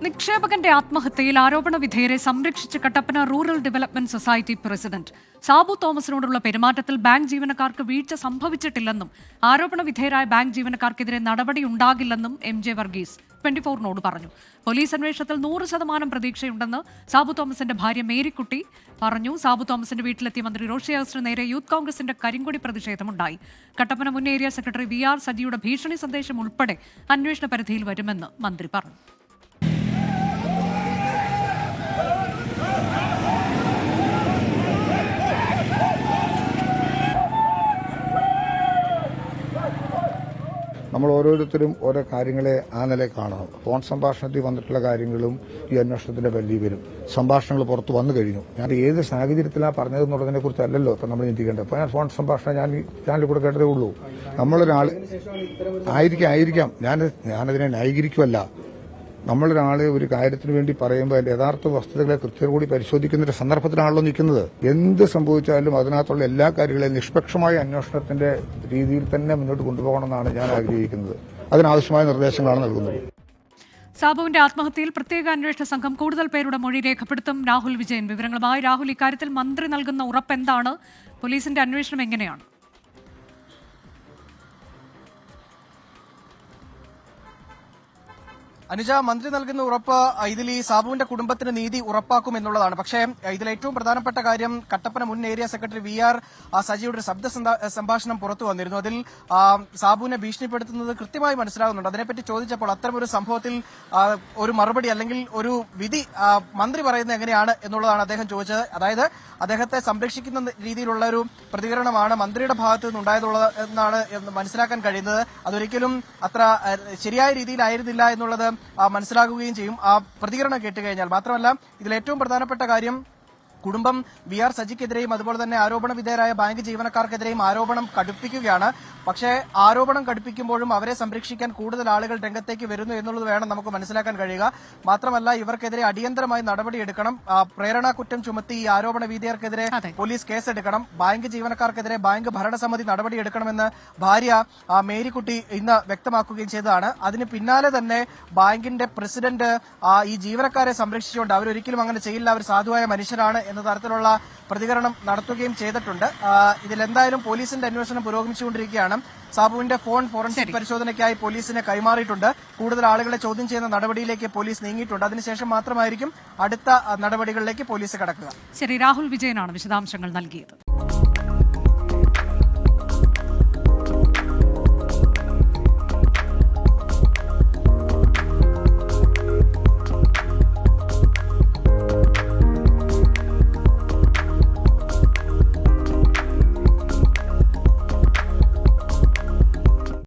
നിക്ഷേപകന്റെ ആത്മഹത്യയിൽ ആരോപണ വിധേയരെ സംരക്ഷിച്ച് Kattappana rural development society president Sabu തോമസിനോടുള്ള പെരുമാറ്റത്തിൽ ബാങ്ക് ജീവനക്കാർക്ക് വീഴ്ച സംഭവിച്ചിട്ടില്ലെന്നും ആരോപണ വിധേയരായ ബാങ്ക് ജീവനക്കാർക്കെതിരെ നടപടിയുണ്ടാകില്ലെന്നും എം.ജെ. വർഗീസ് 24-നോട് പറഞ്ഞു. പോലീസ് അന്വേഷണത്തിൽ 100% പ്രതീക്ഷയുണ്ടെന്ന് സാബു തോമസിന്റെ ഭാര്യ മേരിക്കുട്ടി പറഞ്ഞു. സാബു തോമസിന്റെ വീട്ടിലെത്തിയ മന്ത്രി റോഷി അഗസ്റ്റിന് നേരെ യൂത്ത് കോൺഗ്രസിന്റെ കരിങ്കൊടി പ്രതിഷേധമുണ്ടായി. കട്ടപ്പന മുൻ ഏരിയ സെക്രട്ടറി വി.ആർ. സജിയുടെ ഭീഷണി സന്ദേശം ഉൾപ്പെടെ അന്വേഷണ പരിധിയിൽ വരുമെന്ന് മന്ത്രി പറഞ്ഞു. നമ്മൾ ഓരോരുത്തരും ഓരോ കാര്യങ്ങളെ ആ നിലയിൽ കാണണം. ഫോൺ സംഭാഷണത്തിൽ വന്നിട്ടുള്ള കാര്യങ്ങളും ഈ അന്വേഷണത്തിന്റെ പരിധി വരും. സംഭാഷണങ്ങൾ പുറത്തു വന്നു കഴിഞ്ഞു. ഞാൻ ഏത് സാഹചര്യത്തിലാണ് പറഞ്ഞതെന്നുള്ളതിനെ കുറിച്ച് അല്ലല്ലോ ഇപ്പം നമ്മൾ ചിന്തിക്കേണ്ടത്. ഇപ്പോൾ ഞാൻ ഫോൺ സംഭാഷണം ഞാൻ ഈ ചാനലിൽ കൂടെ കേട്ടതേ ഉള്ളൂ. നമ്മളൊരാൾ ആയിരിക്കാം ഞാനതിനെ ന്യായീകരിക്കുമല്ല. നമ്മളൊരാളെ ഒരു കാര്യത്തിന് വേണ്ടി പറയുമ്പോൾ അതിന്റെ യഥാർത്ഥ വസ്തുതകളെ കൃത്യം കൂടി പരിശോധിക്കുന്ന സന്ദർഭത്തിലാണല്ലോ നിൽക്കുന്നത്. എന്ത് സംഭവിച്ചാലും അതിനകത്തുള്ള എല്ലാ കാര്യങ്ങളെയും നിഷ്പക്ഷമായ അന്വേഷണത്തിന്റെ രീതിയിൽ തന്നെ മുന്നോട്ട് കൊണ്ടുപോകണമെന്നാണ് ഞാൻ ആഗ്രഹിക്കുന്നത്. അതിനാവശ്യമായ നിർദ്ദേശങ്ങളാണ് നൽകുന്നത്. സാബുവിന്റെ ആത്മഹത്യയിൽ പ്രത്യേക അന്വേഷണ സംഘം കൂടുതൽ പേരുടെ മൊഴി രേഖപ്പെടുത്തും. രാഹുൽ വിജയൻ വിവരങ്ങളുമായി. രാഹുൽ, ഇക്കാര്യത്തിൽ മന്ത്രി നൽകുന്ന ഉറപ്പ് എന്താണ്? പോലീസിന്റെ അന്വേഷണം എങ്ങനെയാണ്? അനുജ, മന്ത്രി നൽകുന്ന ഉറപ്പ് ഇതിൽ ഈ സാബുവിന്റെ കുടുംബത്തിന് നീതി ഉറപ്പാക്കും എന്നുള്ളതാണ്. പക്ഷേ ഇതിൽ ഏറ്റവും പ്രധാനപ്പെട്ട കാര്യം കട്ടപ്പന മുൻ ഏരിയ സെക്രട്ടറി വി.ആർ. സജിയുടെ ഒരു ശബ്ദ സംഭാഷണം പുറത്തു വന്നിരുന്നു. അതിൽ സാബുവിനെ ഭീഷണിപ്പെടുത്തുന്നത് കൃത്യമായി മനസ്സിലാകുന്നുണ്ട്. അതിനെപ്പറ്റി ചോദിച്ചപ്പോൾ അത്തരമൊരു സംഭവത്തിൽ ഒരു മറുപടി അല്ലെങ്കിൽ ഒരു വിധി മന്ത്രി പറയുന്നത് എങ്ങനെയാണ് എന്നുള്ളതാണ് അദ്ദേഹം ചോദിച്ചത്. അതായത് അദ്ദേഹത്തെ സംരക്ഷിക്കുന്ന രീതിയിലുള്ള ഒരു പ്രതികരണമാണ് മന്ത്രിയുടെ ഭാഗത്തു നിന്നുണ്ടായതുള്ളത് എന്നാണ് മനസ്സിലാക്കാൻ കഴിയുന്നത്. അതൊരിക്കലും അത്ര ശരിയായ രീതിയിലായിരുന്നില്ല എന്നുള്ളത് മനസ്സിലാകുകയും ചെയ്യും ആ പ്രതികരണം കേട്ടുകഴിഞ്ഞാൽ. മാത്രമല്ല ഇതിൽ ഏറ്റവും പ്രധാനപ്പെട്ട കാര്യം കുടുംബം വി.ആർ. സജിക്കെതിരെയും അതുപോലെ തന്നെ ആരോപണ വിധേയരായ ബാങ്ക് ജീവനക്കാർക്കെതിരെയും ആരോപണം കടുപ്പിക്കുകയാണ്. പക്ഷേ ആരോപണം കടുപ്പിക്കുമ്പോഴും അവരെ സംരക്ഷിക്കാൻ കൂടുതൽ ആളുകൾ രംഗത്തേക്ക് വരുന്നു എന്നുള്ളത് വേണം നമുക്ക് മനസ്സിലാക്കാൻ കഴിയുക. മാത്രമല്ല ഇവർക്കെതിരെ അടിയന്തരമായി നടപടിയെടുക്കണം. പ്രേരണാ കുറ്റം ചുമത്തി ഈ ആരോപണ വിധേയർക്കെതിരെ പോലീസ് കേസെടുക്കണം. ബാങ്ക് ജീവനക്കാർക്കെതിരെ ബാങ്ക് ഭരണസമിതി നടപടിയെടുക്കണമെന്ന് ഭാര്യ മേരിക്കുട്ടി ഇന്ന് വ്യക്തമാക്കുകയും ചെയ്തതാണ്. അതിന് പിന്നാലെ തന്നെ ബാങ്കിന്റെ പ്രസിഡന്റ് ഈ ജീവനക്കാരെ സംരക്ഷിച്ചുകൊണ്ട് അവരൊരിക്കലും അങ്ങനെ ചെയ്യില്ല, അവർ സാധുവായ മനുഷ്യരാണ് എന്ന തരത്തിലുള്ള പ്രതികരണം നടത്തുകയും ചെയ്തിട്ടുണ്ട്. ഇതിലെന്തായാലും പോലീസിന്റെ അന്വേഷണം പുരോഗമിച്ചുകൊണ്ടിരിക്കുകയാണ്. സാബുവിന്റെ ഫോൺ ഫോറൻസിക് പരിശോധനയ്ക്കായി പോലീസിനെ കൈമാറിയിട്ടുണ്ട്. കൂടുതൽ ആളുകളെ ചോദ്യം ചെയ്യുന്ന നടപടിയിലേക്ക് പോലീസ് നീങ്ങിയിട്ടുണ്ട്. അതിനുശേഷം മാത്രമായിരിക്കും അടുത്ത നടപടികളിലേക്ക് പോലീസ് കടക്കുക. ശരി, രാഹുൽ വിജയനാണ് വിശദാംശങ്ങൾ നൽകിയത്.